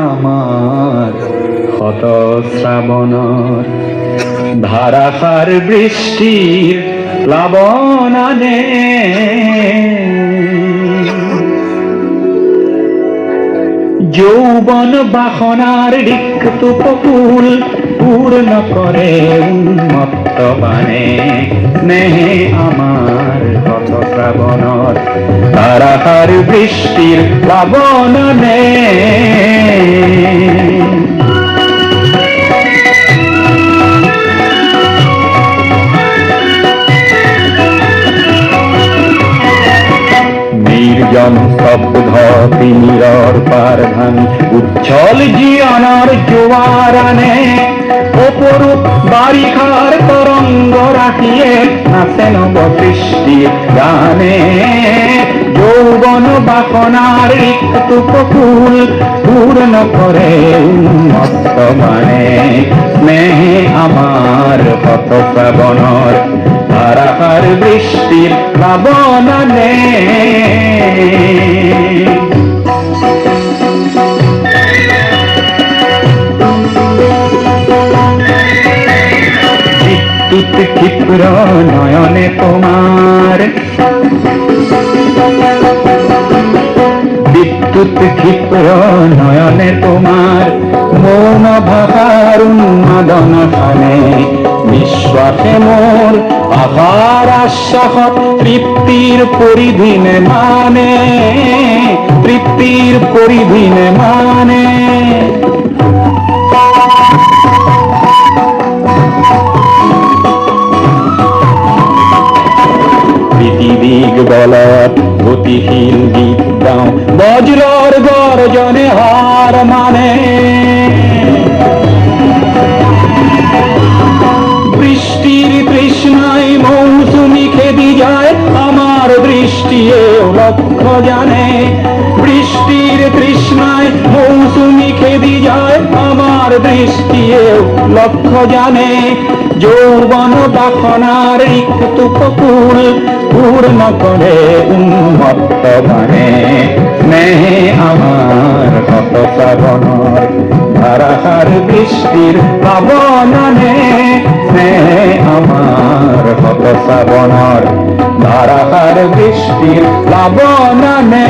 আমার ক্ষত শ্রাবণর ধারাসার বৃষ্টির প্লাবনানে যৌবন বাসনার রিক্ত পকুল পূর্ণ করে উন্মত্ত বানে স্নেহে আমার ক্ষত শ্রাবণর ধারাসার বৃষ্টির প্লাবনানে নির্জন স্তব্ধ তিমিরর পারধান উচ্ছল জীবনের জোয়ার আনে অপরূপ বারিখার তরঙ্গ রাখিয়ে নাচে নব সৃষ্টির গানে যৌবন বাসনার রিক্ত পকুল পূর্ণ করে উন্মত্ত মানে স্নেহে আমার ক্ষত শ্রাবণর ধারাসার বৃষ্টির প্লাবনানে বিদ্যুৎ ক্ষিপ্র নয়নে তোমার বিদ্যুৎ ক্ষিপ্র নয়নে তোমার মৌন ভাষার উন্মাদন খানে বিশ্বাসে মোর আভার আশ্বাস তৃপ্তির পরিধিনে মানে তৃপ্তির পরিধিনে মানে দিগ বলত গতিশীল গীত গাও বজ্রর গর্জনে হার মানে বৃষ্টির তৃষ্ণায় মৌসুমি খেদি যায় আমার দৃষ্টিও লক্ষ্য জানে বৃষ্টির তৃষ্ণায় মৌসুমি খেদি যায় আমার দৃষ্টিও লক্ষ্য জানে যৌবন বাসনার রিক্ত পকুল পূর্ণ করে উন্মত্ত বানে স্নেহে আমার ক্ষত শ্রাবণর ধারাসার বৃষ্টির প্লাবনানে স্নেহে আমার ক্ষত শ্রাবণর ধারাসার বৃষ্টির প্লাবনানে